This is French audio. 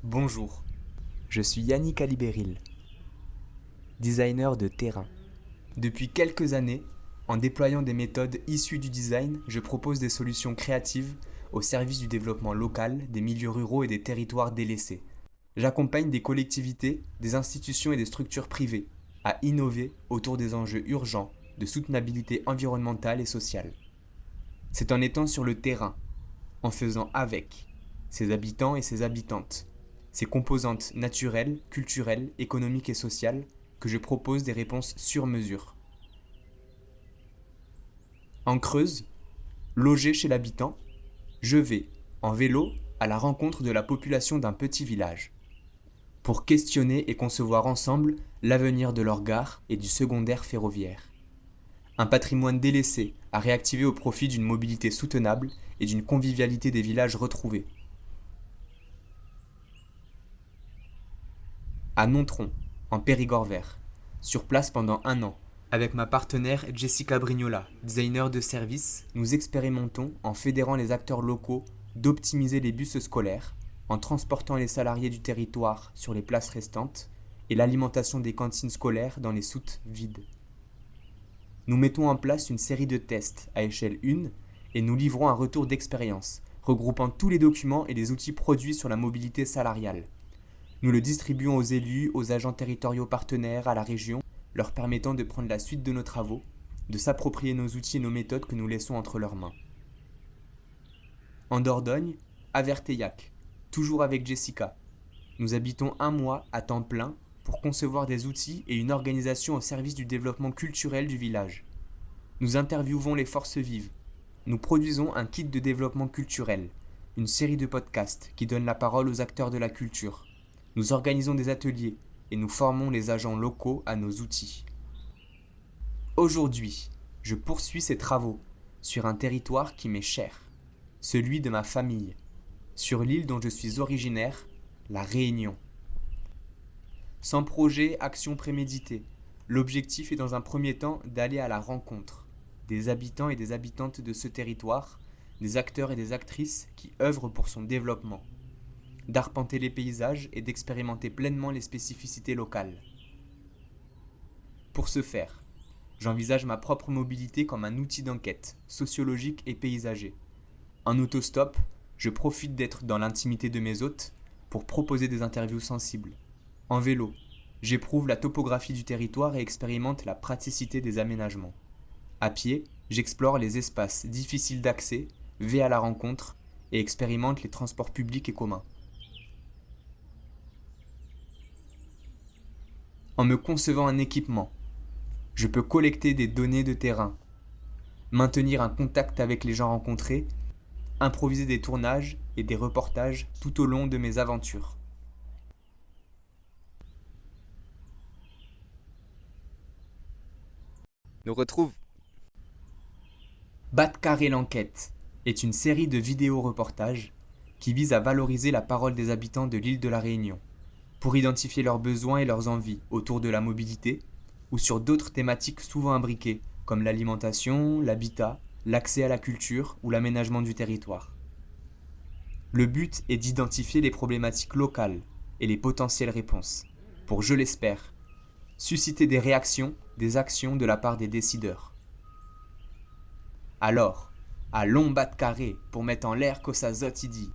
Bonjour, je suis Yannick Alibéril, designer de terrain. Depuis quelques années, en déployant des méthodes issues du design, je propose des solutions créatives au service du développement local, des milieux ruraux et des territoires délaissés. J'accompagne des collectivités, des institutions et des structures privées à innover autour des enjeux urgents de soutenabilité environnementale et sociale. C'est en étant sur le terrain, en faisant avec ses habitants et ses habitantes, ses composantes naturelles, culturelles, économiques et sociales, que je propose des réponses sur mesure. En Creuse, logé chez l'habitant, je vais, en vélo, à la rencontre de la population d'un petit village, pour questionner et concevoir ensemble l'avenir de leur gare et du secondaire ferroviaire. Un patrimoine délaissé à réactiver au profit d'une mobilité soutenable et d'une convivialité des villages retrouvés. À Nontron, en Périgord vert, sur place pendant 1 an. Avec ma partenaire Jessica Brignola, designer de service, nous expérimentons, en fédérant les acteurs locaux, d'optimiser les bus scolaires, en transportant les salariés du territoire sur les places restantes et l'alimentation des cantines scolaires dans les soutes vides. Nous mettons en place une série de tests à échelle 1 et nous livrons un retour d'expérience, regroupant tous les documents et les outils produits sur la mobilité salariale. Nous le distribuons aux élus, aux agents territoriaux partenaires, à la région, leur permettant de prendre la suite de nos travaux, de s'approprier nos outils et nos méthodes que nous laissons entre leurs mains. En Dordogne, à Verteillac, toujours avec Jessica, nous habitons 1 mois à temps plein pour concevoir des outils et une organisation au service du développement culturel du village. Nous interviewons les forces vives. Nous produisons un kit de développement culturel, une série de podcasts qui donnent la parole aux acteurs de la culture. Nous organisons des ateliers et nous formons les agents locaux à nos outils. Aujourd'hui, je poursuis ces travaux sur un territoire qui m'est cher, celui de ma famille, sur l'île dont je suis originaire, la Réunion. Sans projet, action préméditée, l'objectif est dans un premier temps d'aller à la rencontre des habitants et des habitantes de ce territoire, des acteurs et des actrices qui œuvrent pour son développement, d'arpenter les paysages et d'expérimenter pleinement les spécificités locales. Pour ce faire, j'envisage ma propre mobilité comme un outil d'enquête, sociologique et paysager. En autostop, je profite d'être dans l'intimité de mes hôtes pour proposer des interviews sensibles. En vélo, j'éprouve la topographie du territoire et expérimente la praticité des aménagements. À pied, j'explore les espaces difficiles d'accès, vais à la rencontre et expérimente les transports publics et communs. En me concevant un équipement, je peux collecter des données de terrain, maintenir un contact avec les gens rencontrés, improviser des tournages et des reportages tout au long de mes aventures. Nous retrouve. Batcarré l'enquête est une série de vidéos-reportages qui vise à valoriser la parole des habitants de l'île de la Réunion, pour identifier leurs besoins et leurs envies autour de la mobilité ou sur d'autres thématiques souvent imbriquées comme l'alimentation, l'habitat, l'accès à la culture ou l'aménagement du territoire. Le but est d'identifier les problématiques locales et les potentielles réponses pour, je l'espère, susciter des réactions, des actions de la part des décideurs. Alors, à long Batcarré pour mettre en l'air qu'au sa zot y dit.